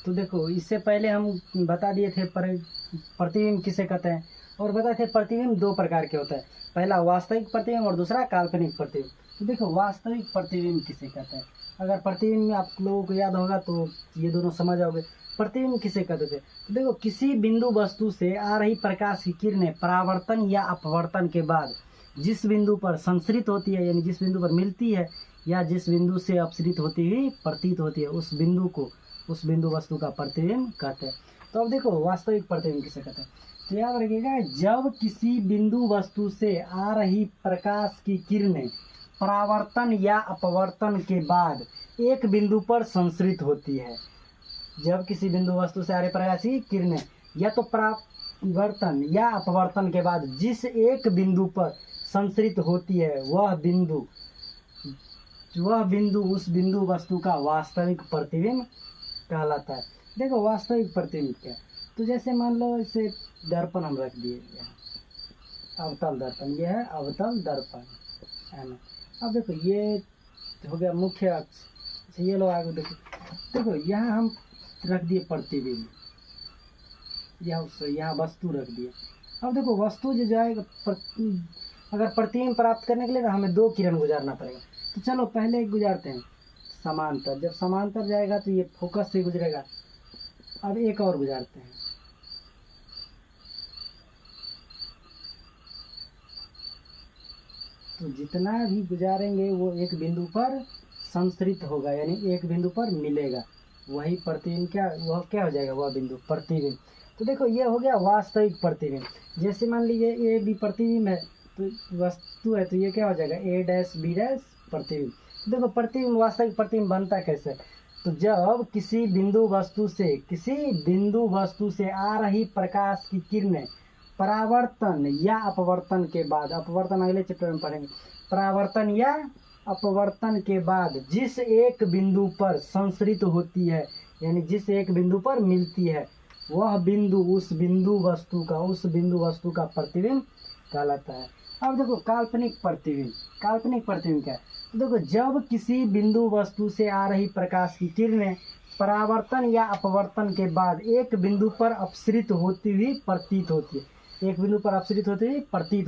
तो देखो इससे पहले हम बता दिए थे प्रतिबिंब किसे कहते हैं, और बताए थे प्रतिबिंब दो प्रकार के होता है, पहला वास्तविक प्रतिबिंब और दूसरा काल्पनिक प्रतिबिंब। तो देखो वास्तविक प्रतिबिंब किसे कहते हैं, अगर प्रतिबिंब में आप लोगों को याद होगा तो ये दोनों समझ आओगे। प्रतिबिंब किसे कहते थे, तो देखो किसी बिंदु वस्तु से आ रही प्रकाश की किरणें परावर्तन या अपवर्तन के बाद जिस बिंदु पर संसरित होती है, यानी जिस बिंदु पर मिलती है या जिस बिंदु से अपसरित होती हुई प्रतीत होती है, उस बिंदु वस्तु का प्रतिबिंब कहते हैं। तो अब देखो वास्तविक प्रतिबिंब किसे कहते हैं, तो याद रखिएगा जब किसी बिंदु वस्तु से आ रही प्रकाश की किरणें परावर्तन या अपवर्तन के बाद एक बिंदु पर संसरित होती है, जब किसी बिंदु वस्तु से आ रही प्रकाश की किरणें या तो परावर्तन या अपवर्तन के बाद जिस एक बिंदु पर संसरित होती है वह बिंदु उस बिंदु वस्तु का वास्तविक प्रतिबिंब कहलाता है। देखो वास्तविक प्रतिबिंब क्या है, तो जैसे मान लो इसे दर्पण हम रख दिए, अवतल दर्पण, ये है अवतल दर्पण है ना। अब देखो ये हो गया मुख्य अक्ष, ये लो आगे देखो यहाँ हम रख दिए प्रतिबिंब, यहाँ वस्तु रख दिए। अब देखो वस्तु जो जाएगा अगर प्रतिबिंब प्राप्त करने के लिए हमें दो किरण गुजारना पड़ेगा, तो चलो पहले एक गुजारते हैं समांतर, जब समांतर जाएगा तो ये फोकस से गुजरेगा। अब एक और गुजारते हैं, तो जितना भी गुजारेंगे वो एक बिंदु पर संसरित होगा, यानी एक बिंदु पर मिलेगा, वही प्रतिबिंब वह क्या हो जाएगा, वह बिंदु प्रतिबिंब। तो देखो ये हो गया वास्तविक प्रतिबिंब। जैसे मान लीजिए ए बी प्रतिबिंब है, तो वस्तु है तो ये क्या हो जाएगा ए डैश बी डैश प्रतिबिंब। देखो प्रतिबिंब वास्तविक प्रतिबिंब बनता कैसे, तो जब किसी बिंदु वस्तु से आ रही प्रकाश की किरणें परावर्तन या अपवर्तन के बाद, अपवर्तन अगले चैप्टर में पढ़ेंगे, परावर्तन या अपवर्तन के बाद जिस एक बिंदु पर संसरित होती है, यानी जिस एक बिंदु पर मिलती है, वह बिंदु उस बिंदु वस्तु का प्रतिबिंब कहलाता है। अब देखो काल्पनिक प्रतिबिंब क्या है, तो देखो जब किसी बिंदु वस्तु से आ रही प्रकाश की किरणें परावर्तन या अपवर्तन के बाद एक बिंदु पर अपसरित होती हुई प्रतीत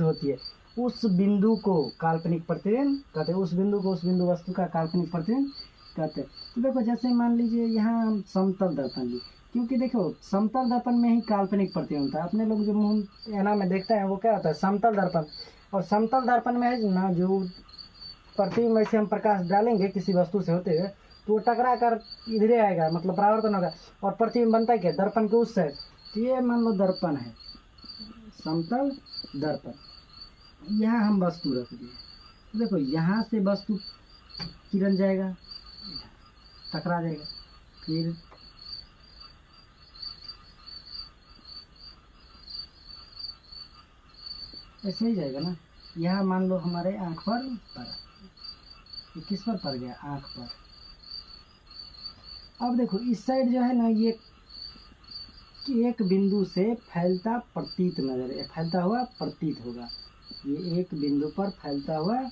होती है, उस बिंदु को काल्पनिक प्रतिबिंब कहते हैं, उस बिंदु वस्तु का काल्पनिक प्रतिबिंब कहते हैं। तो देखो जैसे मान लीजिए यहाँ हम समतल दर्पण ली, क्योंकि देखो समतल दर्पण में ही काल्पनिक प्रतिबिंब होता है। अपने लोग जो मुंह ऐना में देखते हैं वो क्या होता है, समतल दर्पण। और समतल दर्पण में है ना जो प्रतिबिंब में से हम प्रकाश डालेंगे किसी वस्तु से होते हुए, तो वो टकरा कर इधरे आएगा, मतलब परावर्तन होगा और प्रतिबिंब बनता है क्या, दर्पण के उस साइड। तो ये मान लो दर्पण है, समतल दर्पण, यहाँ हम वस्तु रख दिए। देखो यहाँ से वस्तु किरण जाएगा, टकरा जाएगा, फिर ऐसे ही जाएगा ना। यहाँ मान लो हमारे आँख पर पड़ा, ये किस पर पड़ गया, आँख पर। अब देखो इस साइड जो है ना, ये एक बिंदु से फैलता हुआ प्रतीत होगा, ये एक बिंदु पर फैलता हुआ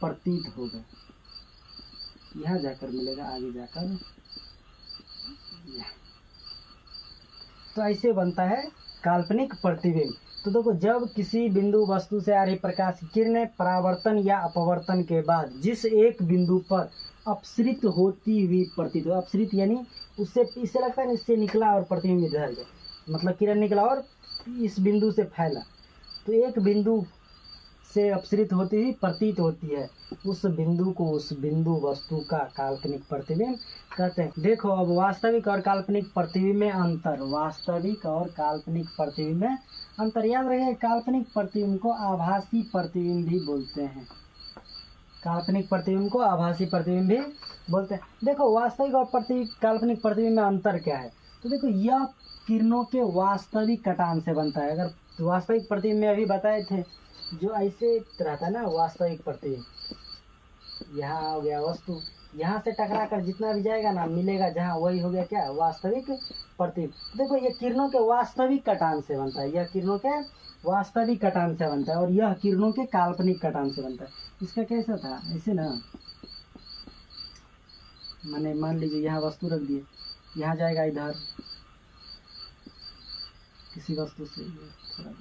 प्रतीत होगा, यहाँ जाकर मिलेगा, आगे जाकर। तो ऐसे बनता है काल्पनिक प्रतिबिंब। तो देखो जब किसी बिंदु वस्तु से आ रही प्रकाश की किरणें परावर्तन या अपवर्तन के बाद जिस एक बिंदु पर अपसरित होती हुई प्रतीत हो, अपसरित यानी उससे इससे लगता है इससे निकला और प्रतिबिंब इधर गया, मतलब किरण निकला और इस बिंदु से फैला, तो एक बिंदु से अपसरित होती हुई प्रतीत होती है, उस बिंदु को उस बिंदु वस्तु का काल्पनिक प्रतिबिंब कहते हैं। देखो अब वास्तविक और काल्पनिक प्रतिबिंब में अंतर, याद रखिए काल्पनिक प्रतिबिंब को आभासी प्रतिबिंब भी बोलते हैं, देखो वास्तविक और काल्पनिक प्रतिबिंब में अंतर क्या है, तो देखो यह किरणों के वास्तविक कटान से बनता है। अगर वास्तविक प्रतिबिंब में अभी बताए थे जो ऐसे रहता है ना, वास्तविक प्रतिबिंब, यहाँ हो गया वस्तु, यहाँ से टकरा कर जितना भी जाएगा ना मिलेगा जहाँ, वही हो गया क्या, वास्तविक प्रतिबिंब। देखो ये किरणों के वास्तविक कटान से बनता है, और यह किरणों के काल्पनिक कटान से बनता है। इसका कैसा था, ऐसे ना, मैंने मान लीजिए यहाँ वस्तु रख दिए, यहाँ जाएगा इधर किसी वस्तु से, ये थोड़ा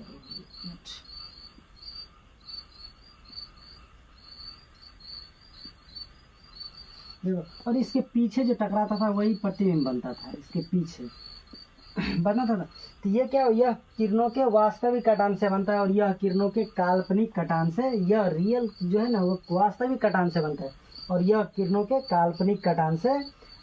देखो, और इसके पीछे जो टकराता था वही प्रतिबिंब बनता था, इसके पीछे बनता था। तो ये क्या, यह किरणों के वास्तविक कटान से बनता है और यह किरणों के काल्पनिक कटान से, यह रियल जो है ना वो वास्तविक कटान से बनता है और यह किरणों के काल्पनिक कटान से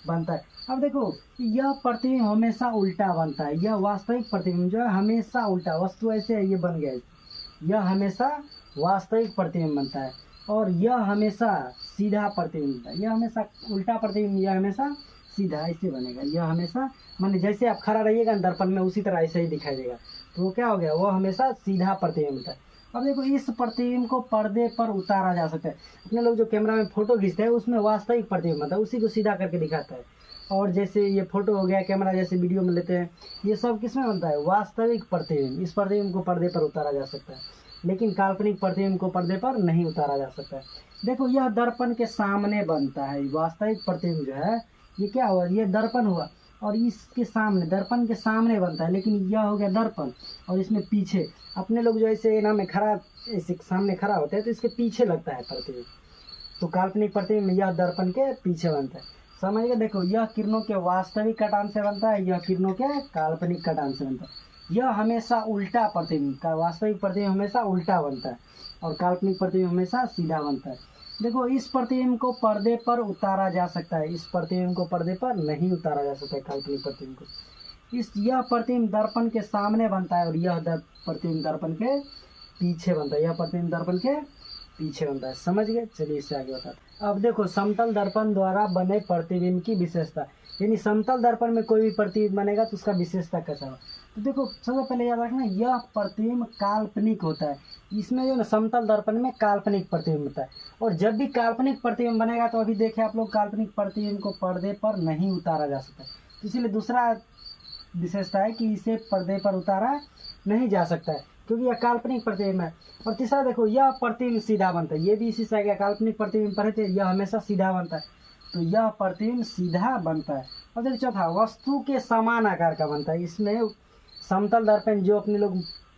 बनता है। अब देखो यह प्रतिबिंब हमेशा उल्टा बनता है, यह वास्तविक प्रतिबिंब जो है हमेशा उल्टा, वस्तु ऐसे है ये बन गया, यह हमेशा वास्तविक प्रतिबिंब बनता है और यह हमेशा सीधा प्रतिबिंब बनता है, यह हमेशा उल्टा प्रतिबिंब, यह हमेशा सीधा ऐसे बनेगा, यह हमेशा माने जैसे आप खड़ा रहिएगा दर्पण में उसी तरह ऐसे ही दिखाई देगा, तो वो क्या हो गया, वो हमेशा सीधा प्रतिबिंब होता है। अब देखो इस प्रतिबिंब को पर्दे पर उतारा जा सकता है, अपने लोग जो कैमरा में फोटो खींचते हैं उसमें वास्तविक प्रतिबिंब होता है, उसी को सीधा करके दिखाता है। और जैसे ये फोटो हो गया, कैमरा जैसे वीडियो में लेते हैं, ये सब किसमें बनता है, वास्तविक प्रतिबिंब। इस प्रतिबिंब को पर्दे पर उतारा जा सकता है, लेकिन काल्पनिक प्रतिबिंब को पर्दे पर नहीं उतारा जा सकता है। देखो यह दर्पण के सामने बनता है, वास्तविक प्रतिबिंब जो है ये क्या हुआ, ये दर्पण हुआ और इसके सामने, दर्पण के सामने बनता है, लेकिन यह हो गया दर्पण और इसमें पीछे, अपने लोग जो ऐसे ना में खड़ा ऐसे सामने खड़ा होते हैं तो इसके पीछे लगता है प्रतिबिंब, तो काल्पनिक प्रतिबिंब यह दर्पण के पीछे बनता है। समझ गए, देखो यह किरणों के वास्तविक कटान से बनता है, यह किरणों के काल्पनिक कटान से बनता है। यह हमेशा उल्टा प्रतिबिंब का, वास्तविक प्रतिबिंब हमेशा उल्टा बनता है और काल्पनिक प्रतिबिंब हमेशा सीधा बनता है। देखो इस प्रतिबिंब को पर्दे पर उतारा जा सकता है, इस प्रतिबिंब को पर्दे पर नहीं उतारा जा सकता है, काल्पनिक प्रतिबिंब को। यह प्रतिबिंब दर्पण के सामने बनता है और यह प्रतिबिंब दर्पण के पीछे बनता है, यह प्रतिबिंब दर्पण के पीछे बनता है। समझ गए, चलिए इससे आगे बताते हैं। अब देखो समतल दर्पण द्वारा बने प्रतिबिंब की विशेषता, यानी समतल दर्पण में कोई भी प्रतिबिंब बनेगा तो उसका विशेषता कैसा हो। तो देखो सबसे पहले याद रखना, यह प्रतिबिंब काल्पनिक होता है, इसमें जो ना समतल दर्पण में काल्पनिक प्रतिबिंब होता है। और जब भी काल्पनिक प्रतिबिंब बनेगा तो अभी देखे आप लोग, काल्पनिक प्रतिबिंब को पर्दे पर नहीं उतारा जा सकता, तो इसलिए दूसरा विशेषता है कि इसे पर्दे पर उतारा नहीं जा सकता है क्योंकि यह काल्पनिक प्रतिबिंब है। और तीसरा देखो यह प्रतिबिंब सीधा बनता है, ये भी इसी से आ गया, काल्पनिक प्रतिबिंब पढ़े थे, यह हमेशा सीधा बनता है, तो यह प्रतिबिंब सीधा बनता है। और देखो चौथा, वस्तु के समान आकार का बनता है, इसमें समतल दर्पण जो अपने लोग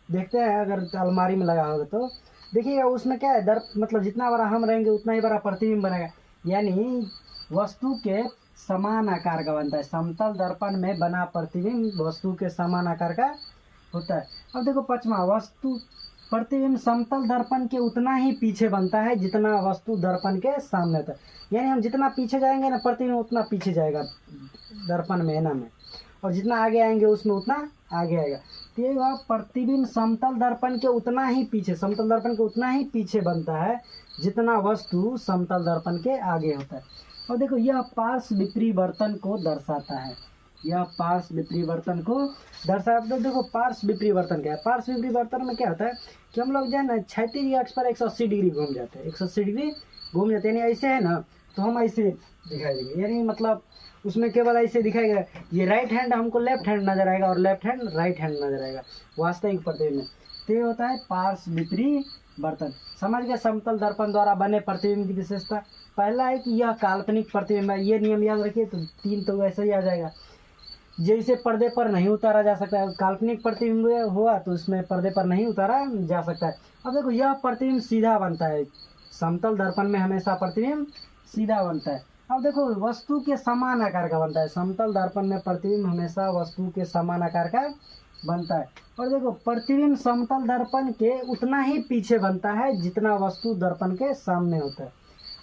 देखते हैं अगर अलमारी में लगा होगा तो देखिएगा उसमें क्या है, मतलब जितना बड़ा हम रहेंगे उतना ही बड़ा प्रतिबिंब बनेगा, यानी वस्तु के समान आकार का बनता है। समतल दर्पण में बना प्रतिबिंब वस्तु के समान आकार का होता है। अब देखो पांचवा, वस्तु प्रतिबिंब समतल दर्पण के उतना ही पीछे बनता है जितना वस्तु दर्पण के सामने होता है, यानी हम जितना पीछे जाएंगे ना प्रतिबिंब उतना पीछे जाएगा दर्पण में ना में, और जितना आगे आएंगे उसमें उतना आगे आएगा। तो ये प्रतिबिंब समतल दर्पण के उतना ही पीछे, समतल दर्पण के उतना ही पीछे बनता है जितना वस्तु समतल दर्पण के आगे होता है। और देखो यह पार्श्व विपरिवर्तन को दर्शाता है, यह पार्श्व विपरिवर्तन को दर्शाता है। तो देखो पार्श्व विपरिवर्तन क्या है, पार्श्व विपरिवर्तन में क्या होता है कि हम लोग जो है ना क्षैतिज अक्ष पर 180 डिग्री घूम जाते हैं, 180 डिग्री घूम जाते हैं, यानी ऐसे है ना तो हम ऐसे दिखाई देंगे, यानी मतलब उसमें केवल ऐसे दिखाएगा, ये राइट हैंड हमको लेफ्ट हैंड नजर आएगा और लेफ्ट हैंड राइट हैंड नजर आएगा वास्तविक प्रतिबिंब में। तो ये होता है पार्श्व विपरिवर्तन। समझ गए, समतल दर्पण द्वारा बने प्रतिबिंब की विशेषता, पहला है कि यह काल्पनिक प्रतिबिंब है, ये नियम याद रखिए, तो 3 तो वैसे ही आ जाएगा। जैसे पर्दे पर नहीं उतारा जा सकता है, काल्पनिक प्रतिबिंब हुआ तो इसमें पर्दे पर नहीं उतारा जा सकता है। अब देखो यह प्रतिबिंब सीधा बनता है, समतल दर्पण में हमेशा प्रतिबिंब सीधा बनता है। अब देखो वस्तु के समान आकार का बनता है, समतल दर्पण में प्रतिबिंब हमेशा वस्तु के समान आकार का बनता है। और देखो प्रतिबिंब समतल दर्पण के उतना ही पीछे बनता है जितना वस्तु दर्पण के सामने होता है।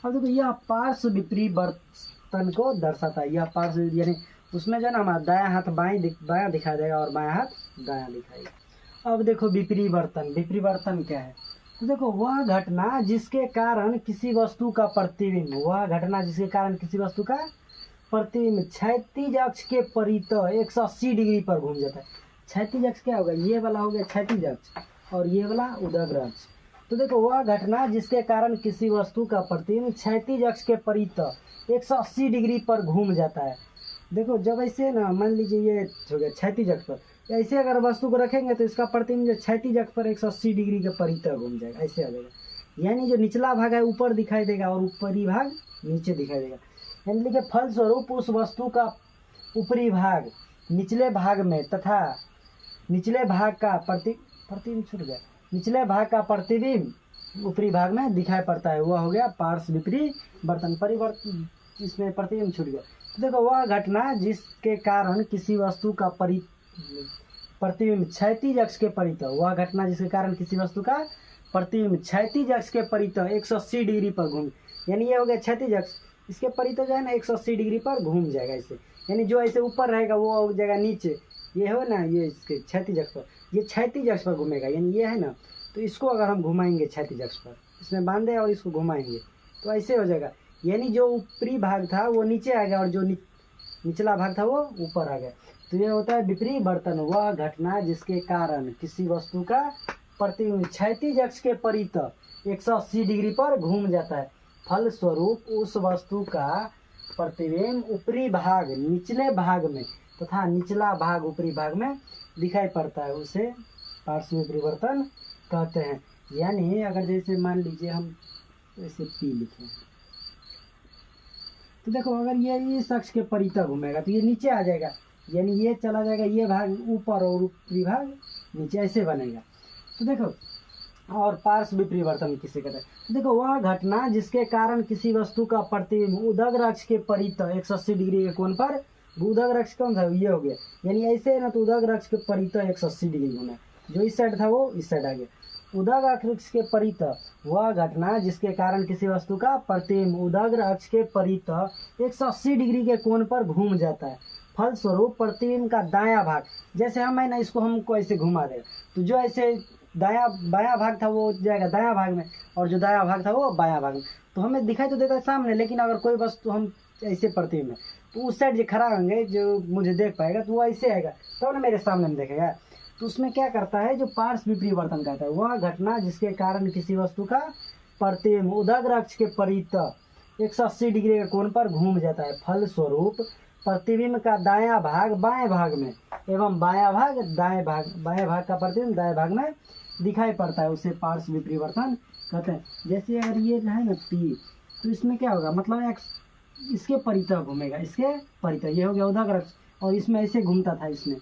अब देखो यह पार्श्व विपरिवर्तन को दर्शाता है, यह पार्श्व यानी उसमें जो है ना हमारा दायां हाथ बायां दिखाई देगा और बायां हाथ दायां दिखाएगा। अब देखो विपरिवर्तन, विपरिवर्तन क्या है, तो देखो वह घटना जिसके कारण किसी वस्तु का प्रतिबिंब, वह घटना जिसके कारण किसी वस्तु का प्रतिबिंब क्षैतिज अक्ष के परितः 180 डिग्री पर घूम जाता है। क्षैतिज अक्ष क्या होगा, ये वाला हो गया क्षैतिज अक्ष और ये वाला उदग्र अक्ष। तो देखो वह घटना जिसके कारण किसी वस्तु का प्रतिबिंब क्षैतिज अक्ष के परितः 180 डिग्री पर घूम जाता है। देखो जब ऐसे ना मान लीजिए ये हो गया क्षैतिज अक्ष पर, ऐसे अगर वस्तु को रखेंगे तो इसका प्रतिबिंब जो क्षैतिज अक्ष पर 180 डिग्री के परितः घूम जाएगा, ऐसे आ जाएगा, यानी जो निचला भाग है ऊपर दिखाई देगा और ऊपरी भाग नीचे दिखाई देगा। यानी कि फलस्वरूप उस वस्तु का ऊपरी भाग निचले भाग में तथा निचले भाग का प्रतिबिंब छूट गया, निचले भाग का प्रतिबिंब ऊपरी भाग में दिखाई पड़ता है, वह हो गया पार्श्व विपरीवर्तन। परिवर्तन इसमें प्रतिबिंब छूट गया। तो देखो वह घटना जिसके कारण किसी वस्तु का प्रतिबिंब क्षैतिज अक्ष के परितः, वह घटना जिसके कारण किसी वस्तु का प्रतिबिंब क्षैतिज अक्ष के परितः 180 डिग्री पर घूम, यानी ये हो गया क्षैतिज अक्ष, इसके परितः जो है ना 180 डिग्री पर घूम जाएगा ऐसे, यानी जो ऐसे ऊपर रहेगा वो हो जाएगा नीचे, ये हो ना ये इसके क्षैतिज अक्ष पर, ये क्षैतिज अक्ष पर घूमेगा, यानी ये है ना, तो इसको अगर हम घुमाएंगे क्षैतिज अक्ष पर, इसमें बांधे और इसको घुमाएंगे तो ऐसे हो जाएगा, यानी जो ऊपरी भाग था वो नीचे आ गया और जो निचला भाग था वो ऊपर आ गया। तो ये होता है विपरीवर्तन, वह घटना जिसके कारण किसी वस्तु का प्रतिबिंब क्षैतिज अक्ष के परितः 180 डिग्री पर घूम जाता है, फलस्वरूप उस वस्तु का प्रतिबिंब ऊपरी भाग निचले भाग में तथा निचला भाग ऊपरी भाग में दिखाई पड़ता है, उसे पार्श्व विपरीवर्तन कहते हैं। यानी अगर जैसे मान लीजिए हम ऐसे P लिखे, तो देखो अगर ये इस अक्ष के परितः घूमेगा तो ये नीचे आ जाएगा, यानी ये चला जाएगा, ये भाग ऊपर और ऊपरी भाग नीचे, ऐसे बनेगा। तो देखो और पार्श्व विपरीवर्तन किसे कहते हैं, तो देखो वह घटना जिसके कारण किसी वस्तु का प्रतिबिंब उदग्र अक्ष के परितः 180 डिग्री के कोण पर, उदग्र अक्ष कौन था, ये हो गया, यानी ऐसे है ना, तो उदग्र अक्ष के परितः 180 डिग्री होना है, जो इस साइड था वो इस साइड आ गया, उदग्र अक्ष के परितः, वह घटना जिसके कारण किसी वस्तु का प्रतिबिंब उदग्र अक्ष के परितः 180 डिग्री के कोण पर घूम जाता है, फलस्वरूप प्रतिबिंब का दायां भाग, जैसे हम है ना इसको हमको ऐसे घुमा देगा तो जो ऐसे बायां भाग था वो जाएगा दायां भाग में और जो दायां भाग था वो बायां भाग में, तो हमें दिखाई तो देता है सामने, लेकिन अगर कोई वस्तु हम ऐसे प्रतिबिंब है तो उस साइड जो खड़ा होंगे जो मुझे देख पाएगा तो वो ऐसे आएगा तो ना मेरे सामने में देखेगा। तो उसमें क्या करता है, जो पार्श्व विपरीवर्तन कहता है, वह घटना जिसके कारण किसी वस्तु का प्रतिबिंब उदग्र अक्ष के परितः 180 डिग्री के कोण पर घूम जाता है, फलस्वरूप प्रतिबिंब का दायां भाग बाएं भाग में एवं बायां भाग दाएं भाग, बाएं भाग का प्रतिबिंब दाएं भाग में दिखाई पड़ता है, उसे पार्श्व विपरीवर्तन कहते हैं। जैसे अगर ये है ना P, तो इसमें क्या होगा, मतलब इसके परितः घूमेगा, इसके परितः, ये हो गया उदग्र अक्ष, और इसमें ऐसे घूमता था, इसमें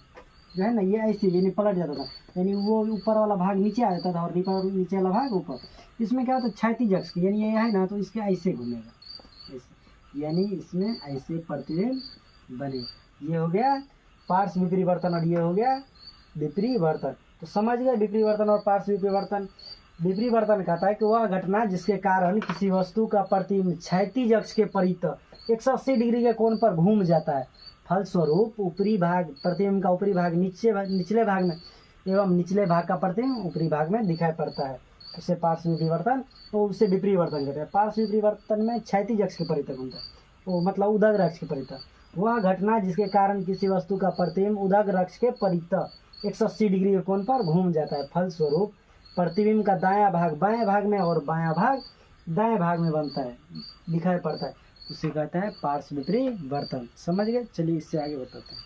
जो है ना ये ऐसे यानी पलट जाता था, यानी वो ऊपर वाला भाग नीचे आ जाता था और नीचे वाला भाग ऊपर। इसमें क्या होता है क्षैतिज अक्ष, यानी ये है ना, तो इसके ऐसे घूमेगा ऐसे, यानी इसमें ऐसे प्रतिबिंब बने। ये हो गया पार्श्व विपरीवर्तन और ये हो गया विपरीवर्तन। तो समझ गए विपरीवर्तन और पार्श्व विपरीवर्तन। विपरीवर्तन कहता है कि वह घटना जिसके कारण किसी वस्तु का प्रतिबिंब क्षैतिज अक्ष के परितः 180 डिग्री के कोण पर घूम जाता है, फलस्वरूप ऊपरी भाग प्रतिबिंब का ऊपरी भाग निचले भाग में एवं निचले भाग का प्रतिबिंब ऊपरी भाग में दिखाई पड़ता है, उसे पार्श्व विपरीवर्तन और उसे विपरीवर्तन कहते हैं। पार्श्व विपरीवर्तन में क्षैतिज अक्ष के परितः घूमता है, वो मतलब उदग्र अक्ष के परितः। वह घटना जिसके कारण किसी वस्तु का प्रतिबिंब उदग्र अक्ष के परितः 180 डिग्री के कोण पर घूम जाता है, फलस्वरूप प्रतिबिंब का दायां भाग बाएं भाग में और बायां भाग दाएं भाग में बनता है, दिखाई पड़ता है, उसे कहते हैं पार्श्व विपरीवर्तन। समझ गए? चलिए इससे आगे बताते हैं।